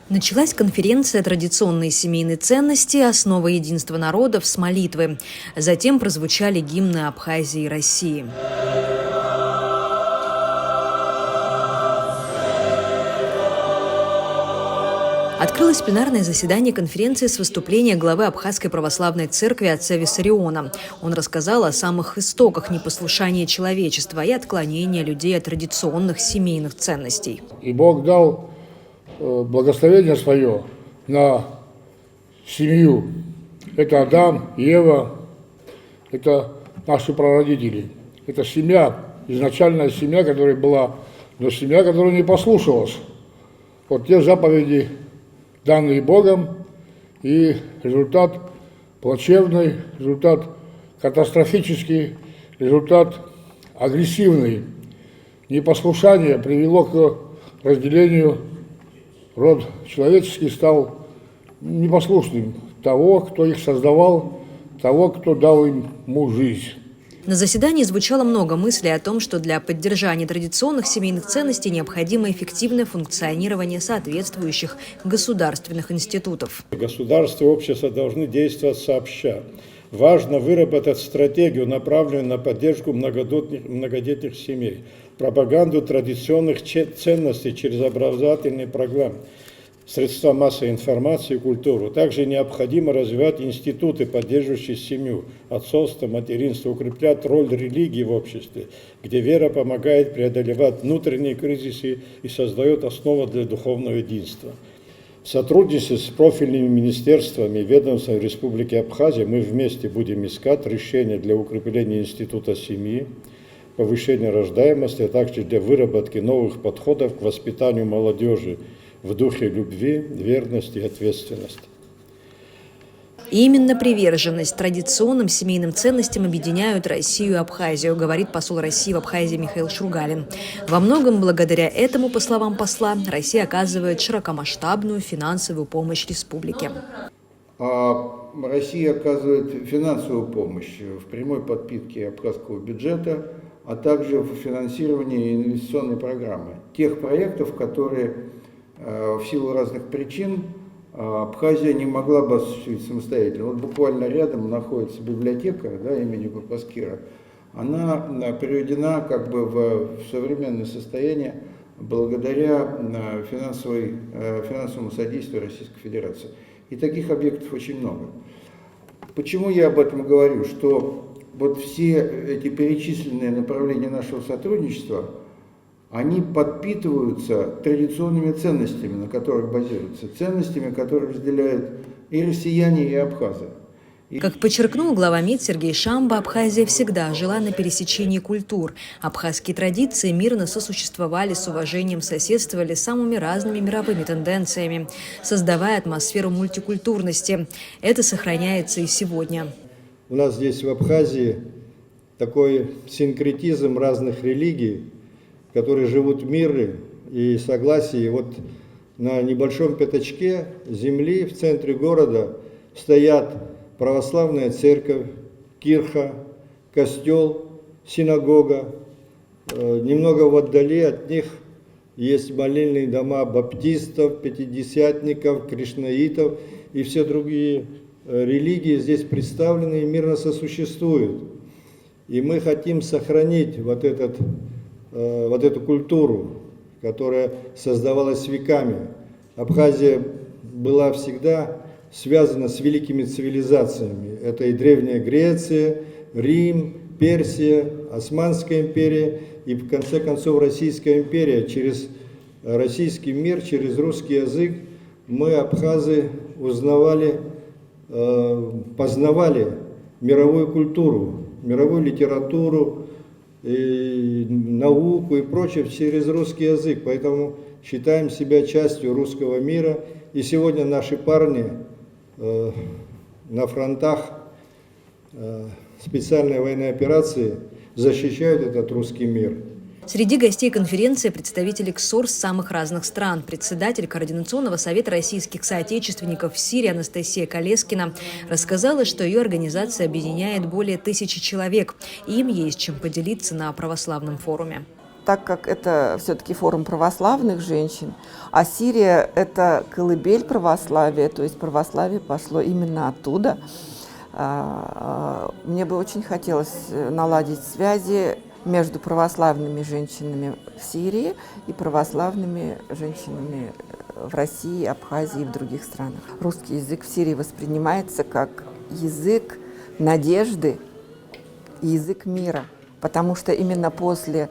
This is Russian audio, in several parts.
Началась конференция «Традиционные семейные ценности. Основа единства народов» с молитвы. Затем прозвучали гимны Абхазии и России. Открылось пленарное заседание конференции с выступления главы Абхазской православной церкви отца Виссариона. Он рассказал о самых истоках непослушания человечества и отклонения людей от традиционных семейных ценностей. И Бог дал благословение свое на семью. Это Адам, Ева, это наши прародители. Это семья, изначальная семья, которая была, но семья, которая не послушалась. Вот те заповеди, данные Богом, и результат плачевный, результат катастрофический, результат агрессивный. Непослушание привело к разделению. Род человеческий стал непослушным того, кто их создавал, того, кто дал ему жизнь. На заседании звучало много мыслей о том, что для поддержания традиционных семейных ценностей необходимо эффективное функционирование соответствующих государственных институтов. Государство и общество должны действовать сообща. Важно выработать стратегию, направленную на поддержку многодетных семей, пропаганду традиционных ценностей через образовательные программы, средства массовой информации и культуру. Также необходимо развивать институты, поддерживающие семью, отцовство, материнство, укреплять роль религии в обществе, где вера помогает преодолевать внутренние кризисы и создает основу для духовного единства. В сотрудничестве с профильными министерствами и ведомствами Республики Абхазия мы вместе будем искать решения для укрепления института семьи, повышения рождаемости, а также для выработки новых подходов к воспитанию молодежи в духе любви, верности и ответственности. И именно приверженность традиционным семейным ценностям объединяют Россию и Абхазию, говорит посол России в Абхазии Михаил Шургалин. Во многом благодаря этому, по словам посла, Россия оказывает широкомасштабную финансовую помощь республике. Россия оказывает финансовую помощь в прямой подпитке абхазского бюджета, а также в финансировании инвестиционной программы. Тех проектов, которые в силу разных причин Абхазия не могла бы осуществить самостоятельно. Вот буквально рядом находится библиотека, имени Бабаскира. Она приведена в современное состояние благодаря финансовому содействию Российской Федерации. И таких объектов очень много. Почему я об этом говорю? Что вот все эти перечисленные направления нашего сотрудничества, они подпитываются традиционными ценностями, на которых базируются, ценностями, которые разделяют и россияне, и абхазы. Как подчеркнул глава МИД Сергей Шамба, Абхазия всегда жила на пересечении культур. Абхазские традиции мирно сосуществовали, с уважением соседствовали с самыми разными мировыми тенденциями, создавая атмосферу мультикультурности. Это сохраняется и сегодня. У нас здесь в Абхазии такой синкретизм разных религий, которые живут в мире и согласии. Вот на небольшом пятачке земли в центре города стоят православная церковь, кирха, костел, синагога. Немного вдали от них есть молельные дома баптистов, пятидесятников, кришнаитов и все другие религии здесь представлены и мирно сосуществуют. И мы хотим сохранить вот эту культуру, которая создавалась веками. Абхазия была всегда связана с великими цивилизациями. Это и Древняя Греция, Рим, Персия, Османская империя и, в конце концов, Российская империя. Через российский мир, через русский язык мы, абхазы, узнавали, познавали мировую культуру, мировую литературу, и науку и прочее через русский язык. Поэтому считаем себя частью русского мира. И сегодня наши парни на фронтах специальной военной операции защищают этот русский мир. Среди гостей конференции представители КСОР с самых разных стран. Председатель Координационного совета российских соотечественников в Сирии Анастасия Колескина рассказала, что ее организация объединяет более 1000 человек, и им есть чем поделиться на православном форуме. так как это все-таки форум православных женщин, а Сирия – это колыбель православия, то есть православие пошло именно оттуда. Мне бы очень хотелось наладить связи между православными женщинами в Сирии и православными женщинами в России, Абхазии и в других странах. Русский язык в Сирии воспринимается как язык надежды и язык мира, потому что именно после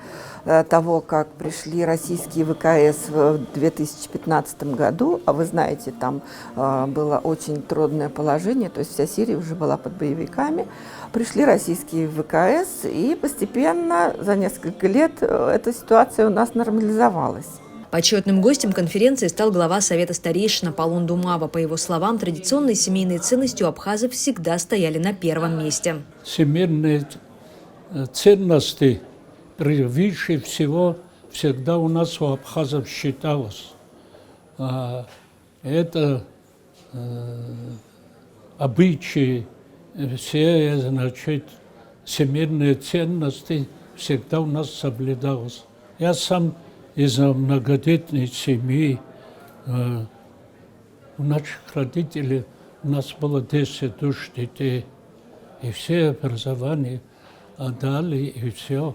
того, как пришли российские ВКС в 2015 году, а вы знаете, там было очень трудное положение, то есть вся Сирия уже была под боевиками, пришли российские ВКС, и постепенно за несколько лет эта ситуация у нас нормализовалась. Почетным гостем конференции стал глава Совета старейшин Аполлон Думава. По его словам, традиционные семейные ценности у абхазов всегда стояли на первом месте. Семейные ценности превыше всего всегда у нас у абхазов считалось. Это обычаи, все, значит, семейные ценности всегда у нас соблюдалось. Я сам из многодетной семьи, у наших родителей у нас было 10 душ детей, и все образование отдали, и все.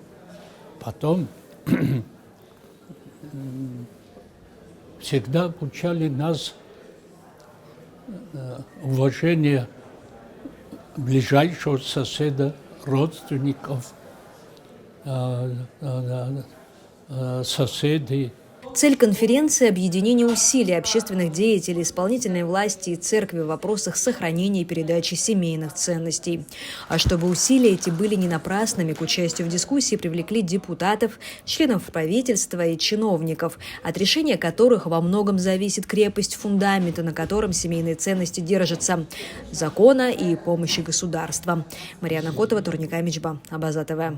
Потом всегда обучали нас уважение ближайшего соседа, родственников, соседей. Цель конференции – объединение усилий общественных деятелей, исполнительной власти и церкви в вопросах сохранения и передачи семейных ценностей. А чтобы усилия эти были не напрасными, к участию в дискуссии привлекли депутатов, членов правительства и чиновников, от решения которых во многом зависит крепость фундамента, на котором семейные ценности держатся – закона и помощи государства. Марьяна Котова, Турника Мичба, Абаза ТВ.